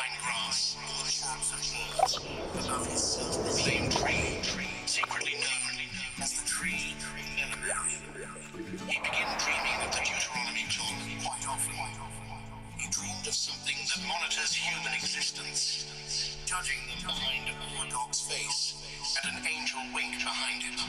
vine grass or the shrubs of birds above his self-proclaimed tree, secretly known as the tree Melicarthus. He began dreaming of the Deuteronomy clock quite often. He dreamed of something that monitors human existence, judging them behind a poor dog's face and an angel wink behind it.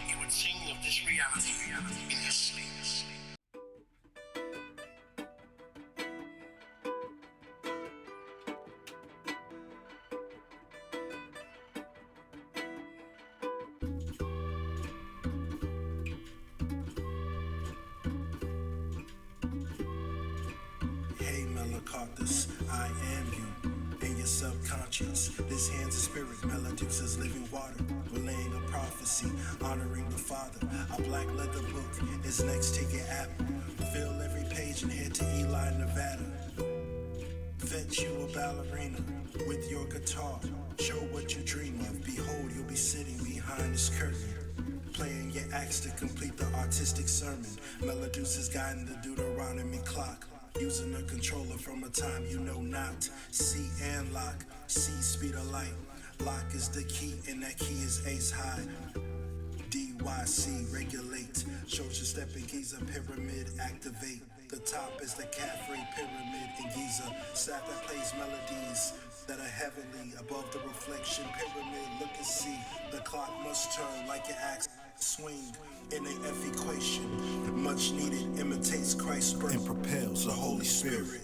He would sing of this reality in his sleep. Hey Melicarthus, I am you. In your subconscious, this hand's a spirit, Meledusa's living water, relaying a prophecy, honoring the Father. A black leather book is next to your app. Fill every page and head to Eli, Nevada. Fetch you a ballerina with your guitar. Show what you dream of. Behold, you'll be sitting behind this curtain, playing your acts to complete the artistic sermon. Meledusa's guiding the Deuteronomy clock, using a controller from a time you know not. C and lock, C speed of light. Lock is the key, and that key is ace high. DYC regulate, shows you stepping Giza pyramid activate. The top is the Caffrey pyramid in Giza, staff that plays melodies that are heavenly above the reflection pyramid. Look and see, the clock must turn like your axe swing. N.A.F equation, much needed, imitates Christ's birth and propels the Holy Spirit.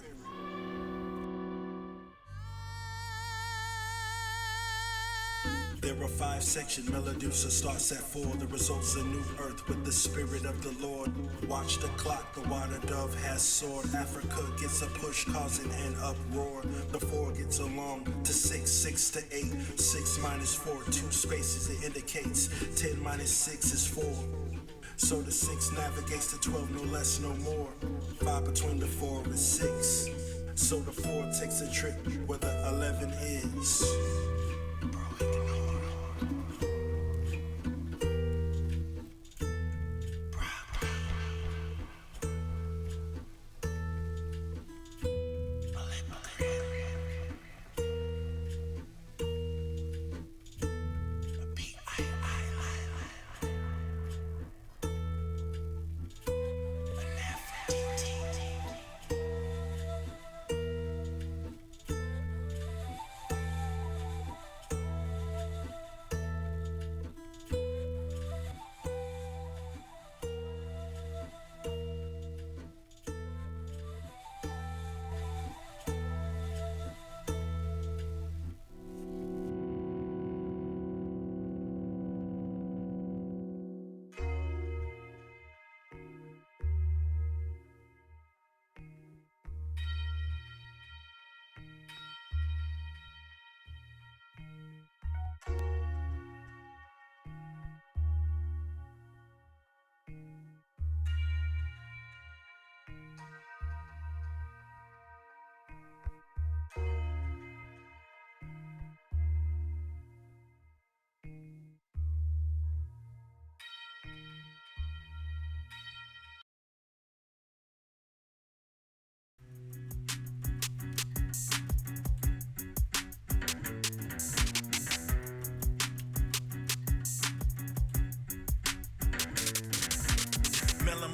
There are 5 sections. Meledusa starts at 4. The result's a new earth with the spirit of the Lord. Watch the clock, the water dove has soared. Africa gets a push, causing an uproar. The 4 gets along to 6, 6 to 8. 6 minus 4, 2 spaces it indicates. 10 minus 6 is 4. So the 6 navigates to 12, no less, no more. 5 between the 4 is 6. So the 4 takes a trip where the 11 is.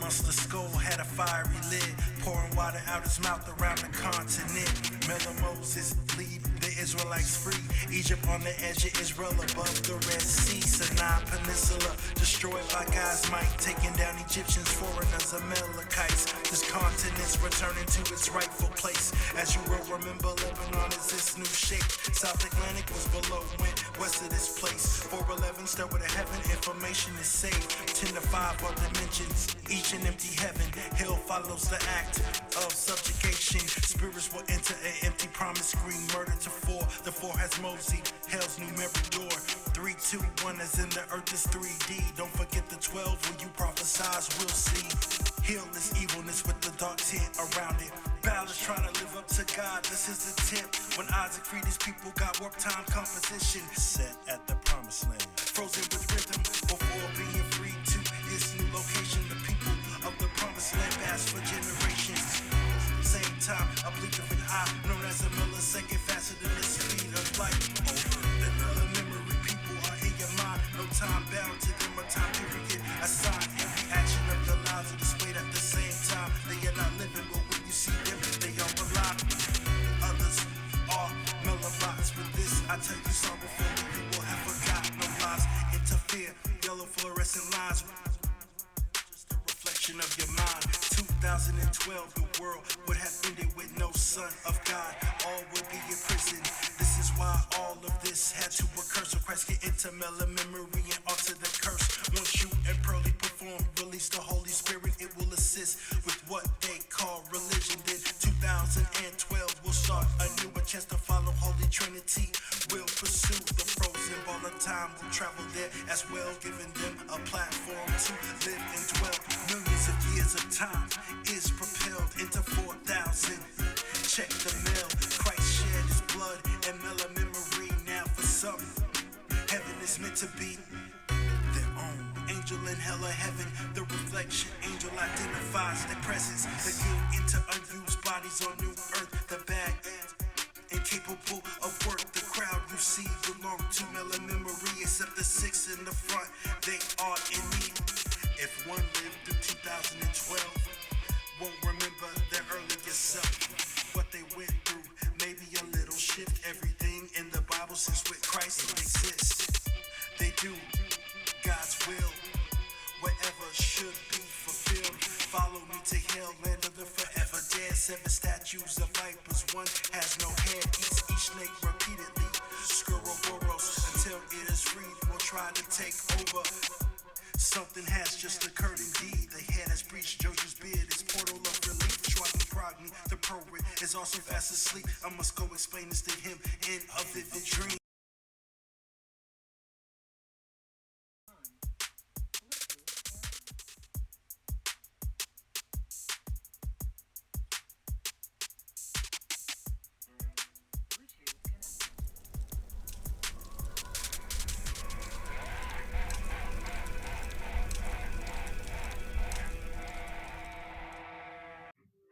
Monster skull had a fiery lid, pouring water out his mouth around the continent. Moses lead the Israelites free. Egypt on the edge of Israel above the Red Sea. Sinai Peninsula destroyed by God's might, taking down Egyptians, foreigners, Amalekites. This continent's returning to its rightful place. As you will remember, Lebanon is its new shape. South Atlantic was below, went west of this place. 411 stairway to heaven, information is saved. 10 to 5 are dimensions, each an empty heaven. Hell follows the act of subjugation. Spirits will enter an empty promise screen. Murder to 4, the 4 has Mosey, hell's numeric door. 3, 2, 1 is in the earth is 3D. Don't forget the 12 when you prophesize, we'll see. Heal this evilness with the dark tint around it. Balance trying to live up to God, this is the tip. When Isaac freed his people, got work time composition set at the promised land. Frozen with rhythm before being free to its new location. The people of the promised land pass for generations. Same time, a blink of an eye, known as a millisecond. time bound to them, a time period assigned. Every action of their lives are displayed at the same time. They are not living, but when you see them, they are alive. Others are Melicarthus. With this, I tell you sorrowfully, you will have forgotten no lies. Interfere, yellow fluorescent lines. Just a reflection of your mind. 2012, the world would have ended with no son of God. All would be in prison. This is why all of this had to occur. So Christ get into memory and alter the curse. Once you and Pearly perform, release the Holy Spirit. It will assist with what they call religion. Then 2012 will start anew. A chance to follow Holy Trinity. We'll pursue the frozen ball of time. We'll travel there as well, giving them a platform to live and dwell. Millions of years of time is propelled into 4,000. Check the mail. Christ shed his blood and memory. Now for some, heaven is meant to be their own. Angel in hell or heaven, the reflection angel identifies their presence. The good into unused bodies on new earth. The bad incapable of work. The crowd you see belong to memory, except the six in the front. They are in need. If one lived through 2012, won't remember their earlier self, what they went through. Maybe a little shift. Everything in the Bible since with Christ it exists. They do God's will. Whatever should be fulfilled. Follow me to hell, land of the forever dead. 7 statues of vipers, one has no head. Each snake repeatedly Skuroboros until it is freed. Will try to take over. Something has just occurred indeed. The head has breached Joseph's beard. Its portal of relief. Schwagny Progny, the poet, is also fast asleep. I must go explain this to him in a vivid dream.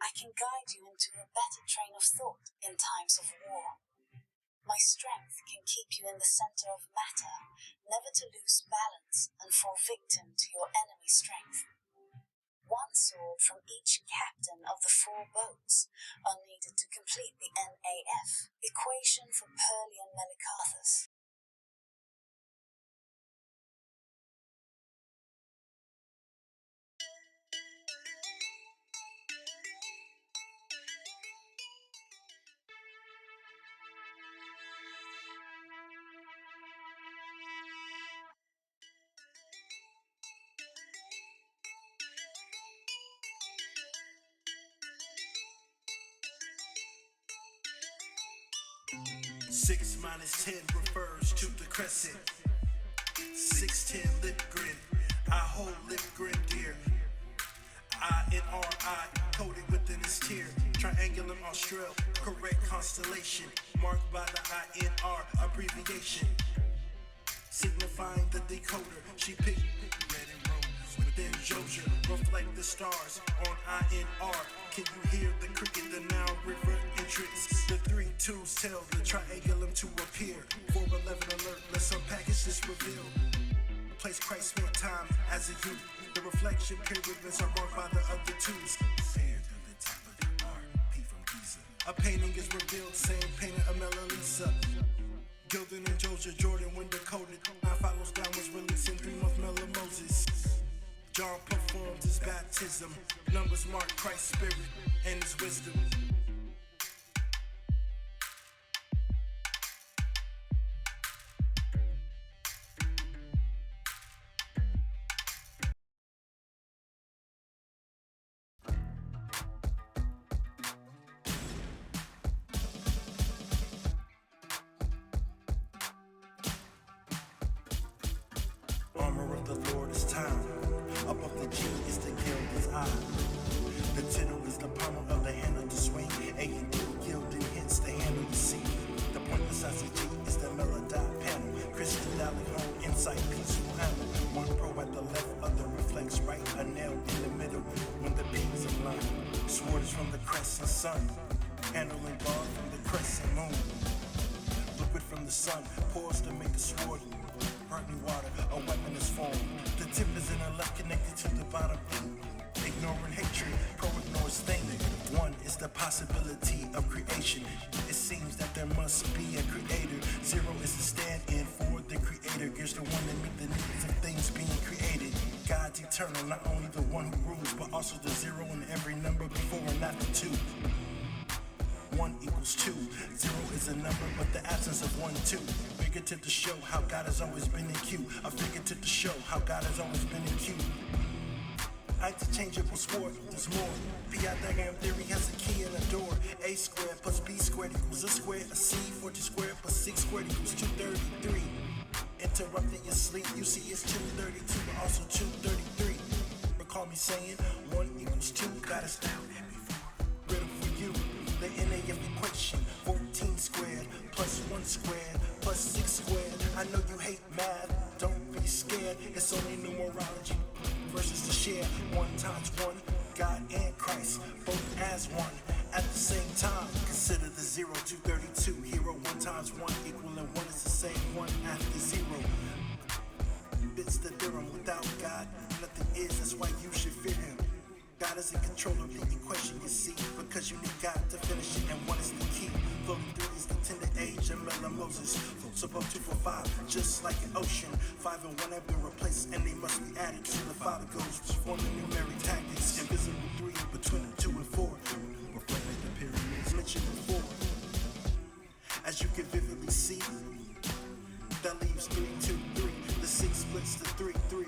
I can guide you into a better train of thought in times of war. My strength can keep you in the center of matter, never to lose balance and fall victim to your enemy's strength. One sword from each captain of the 4 boats are needed to complete the N.A.F, equation for Pearly and Melicarthus. Six minus 10 refers to the crescent. 610 lip grin. I hold lip grin dear. I and R.I. coded within its tier. Triangulum Austral, correct constellation. Marked by the INR abbreviation. Signifying the decoder. She picked red and rose within Joja. Reflect the stars on INR. Can you hear the cricket, the Nile River entrance? The 3 twos tell the triangulum to appear. 411 alert, let's unpackage this reveal. The place Christ spent time as a youth. The reflection pyramids are marked by the other twos. Compared to the top of the art, P from Giza. A painting is revealed, same painter of Meledusa. Gilding and Joja, Jordan when decoded. 9 follows down was released in Dream of Moses. John performed his baptism. Numbers mark Christ's spirit and his wisdom. Armor of the Lord is time. Above the G is the gilder's eye. The tittle is the pommel of the hand of the swing. A and D gilded hence the hand of the sea. The pointless as a G is the melodot panel. Crystallizing home insight, peaceful hammer. One pro at the left, other reflects right. A nail in the middle when the peaks align. Sword is from the crescent sun. Handling bar from the crescent moon. Liquid from the sun pours to make a sword. sparkling water, a weapon is formed. The tip is in the left connected to the bottom. Ignoring hatred, pro-ignores thing. One is the possibility of creation. It seems that there must be a creator. Zero is the stand-in for the creator. Gives the one that meet the needs of things being created. God's eternal, not only the one who rules, but also the zero in every number before and after two. 1 equals 2. 0 is a number, but the absence of 1, 2. Figurative to show how God has always been in Q. A figurative to show how God has always been in Q. Interchangeable sword, there's more. Pi diagram theory has a key and a door. A squared plus B squared equals a square. A C 40 squared plus 6 squared equals 233. Interrupting your sleep, you see it's 232, but also 233. Recall me saying 1 equals 2, got us down there before. Riddle for you, the N.A.F equation. 14 squared plus 1 squared plus 6 squared. I know you hate math, don't be scared. It's only numerology versus the share. 1 times 1, God and Christ, both as one. At the same time, consider the 0, 232. Hero 1 times 1 equal and 1 is the same 1 after 0. It's the theorem, without God, nothing is, that's why you should fear him. God is in control of the equation, you see, because you need God to finish it, and 1 is the key. Floating 3 is the tender age of Moses. Floats above 2 for 5, just like an ocean. 5 and 1 have been replaced, and they must be added to the Father goes, forming numeric tactics. Invisible 3 between 2 and 4. Reflecting the pyramids mentioned before. As you can vividly see, that leaves 3, 2, 3. The 6 splits to 3, 3.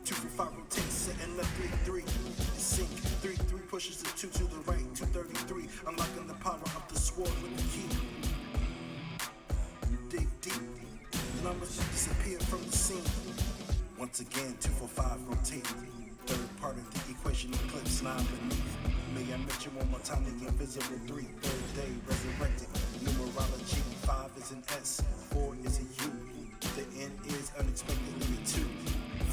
2 for 5 rotates, setting up 3, 3. The sync 3, 3 pushes the 2 to the right, 233. Unlocking the power of the sword with the key. Dig deep, numbers disappear from the scene. Once again, 2 for 5 rotate. Third part of the equation, eclipse 9 beneath. May I mention one more time the invisible 3. Third day, resurrected. Numerology, 5 is an S, 4 is a U. The N is unexpectedly a 2.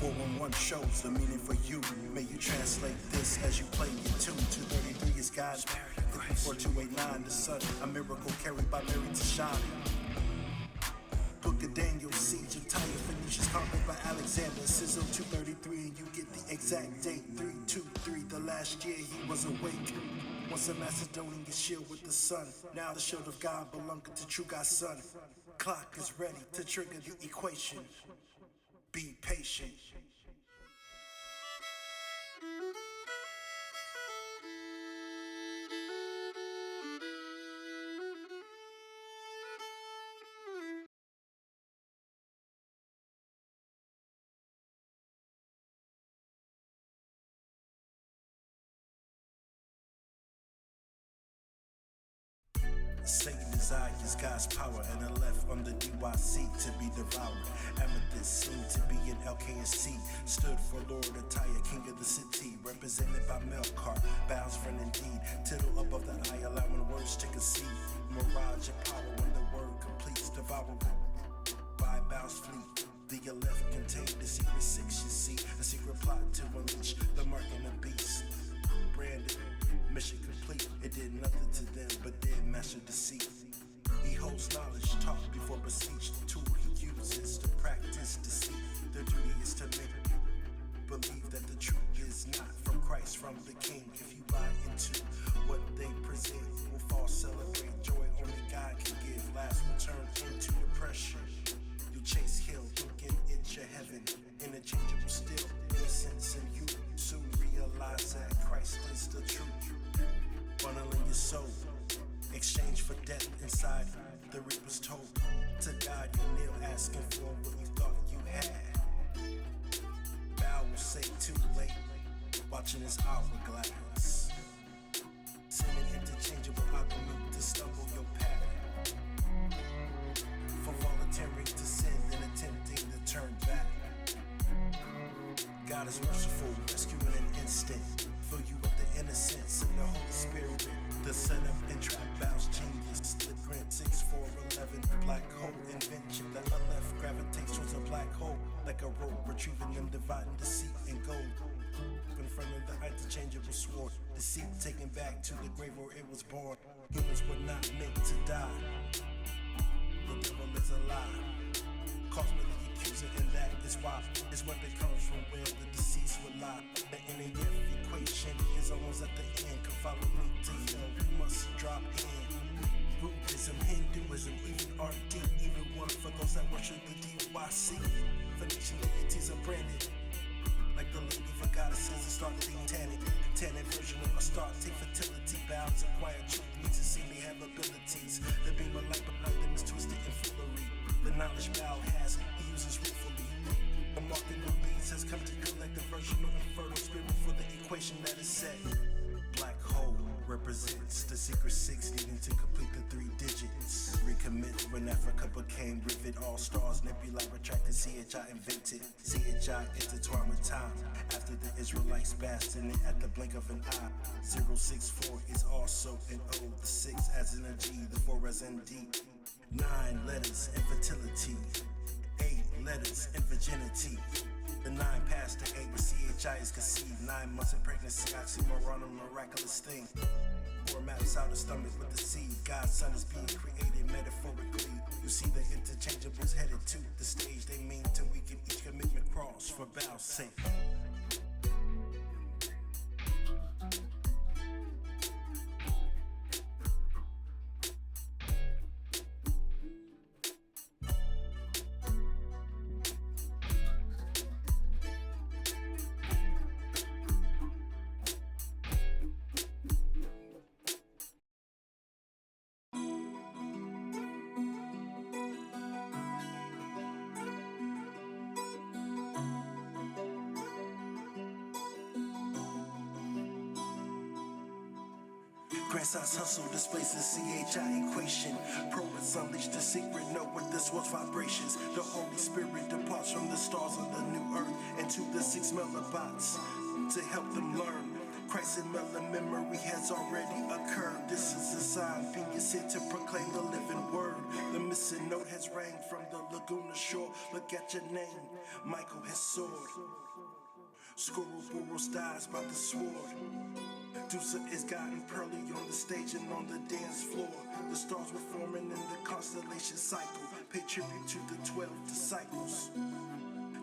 411 shows the meaning for you. May you translate this as you play your tune. 233 is God's spirit. 4289, the sun, a miracle carried by Mary to shine. Book of Daniel, siege of Tyre, Phoenicians conquered by Alexander. Sizzle 233, and you get the exact date. 323, the last year he was awake. Once a Macedonian shield with the sun. Now the shield of God belonging to true God's son. Clock is ready to trigger the equation. Be patient. Satan desires God's power and a left on the DYC to be devoured. Amethyst seemed to be an LKSC. Stood for Lord Attire, king of the city. Represented by Melicarthus, bows friend indeed. Tittle above the eye, allowing words to conceive. Mirage of power when the word completes. Devour by bows fleet. The left contained the secret 6, you see. A secret plot to unleash the mark in the beast. Branded, mission complete. It did nothing to them, but did master deceit. He holds knowledge taught before beseech. The tool he uses to practice deceit. Their duty is to make believe that the truth is not from Christ, from the King. If you buy into what they present, will fall, celebrate joy only God can give. Last will turn into depression. You chase hill, thinking it's your heaven. Interchangeable still, innocence in you. Soon realize that Christ is the truth. Funneling your soul, exchange for death inside. The reaper's told to God you kneel, asking for what you thought you had. Bow will say too late, watching his hourglass. Sending interchangeable alchemy to stumble your path. For volunteering to sin and attempting to turn back. God is merciful, rescuing an instant. Fill you with the innocence and the Holy Spirit. The setup and trap bounce genius. The grin 6, 4, 11. Black hole invention. The left gravitates towards a black hole. Like a rope, retrieving them, dividing deceit and gold. Confronting the interchangeable sword. Deceit taken back to the grave where it was born. Humans were not meant to die. The devil is a lie. Calls me the confusing, and that is why his weapon comes from where the deceased will lie. The N.A.F equation is almost at the end. Come follow me to hell, we must drop in. Buddhism, Hinduism, even RD, even one for those that worship the DYC. Phoenician deities are branded like the lady for goddesses and start being tannic. Tannic version of Astarte, fertility, vows, acquire truth, means to see me have abilities. The beam of light, but like them is twisted in foolery. The knowledge Bao has, he uses ruefully. The mark that no leads has come to collect the version of infertile spirit for the equation that is set. Black hole represents the secret six needing to complete the 3 digits. Recommit when Africa became rivet. All stars, nebula retracted, CHI invented. CHI intertwined with time. After the Israelites basked in it at the blink of an eye. 064 is also an O. The 6 as in a G, the 4 as in D. 9 letters, infertility. 8 letters, invirginity. The 9 past the 8 where CHI is conceived. 9 months in pregnancy, oxymoron, a miraculous thing. 4 maps out the stomach with the seed. God's son is being created metaphorically. You see the interchangeables headed to the stage. They mean till we can each commitment cross for Baal's sake. Grandsize hustle displays the CHI equation. Prophets unleash the secret, know what this was vibrations. The Holy Spirit departs from the stars of the new earth into the 6 Melibots to help them learn. Christ in Mela memory has already occurred. This is a sign being sent to proclaim the living word. The missing note has rang from the Laguna shore. Look at your name, Michael has soared. Skoroboros dies by the sword. Medusa is gotten pearly on the stage and on the dance floor. The stars were forming in the constellation cycle. Pay tribute to the 12 disciples.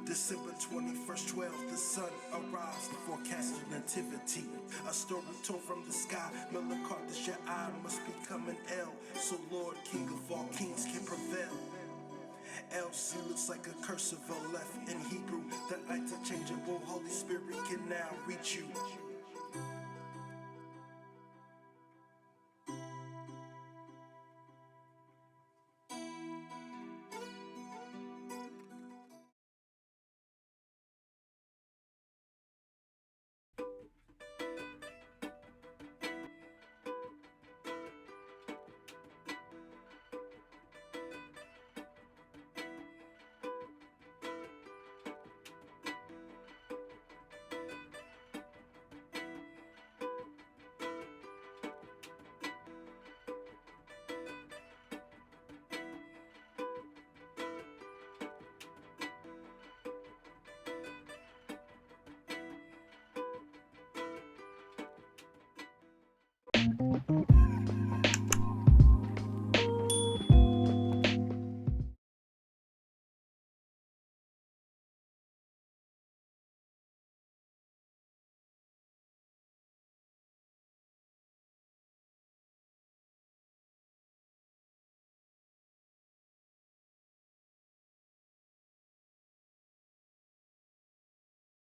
December 21st, 12, the sun arrives. The forecasted nativity. A story told from the sky. Melicarthus, your eye must become an L. So Lord, King of all kings, can prevail. LC looks like a cursive left in Hebrew. The interchangeable Holy Spirit can now reach you.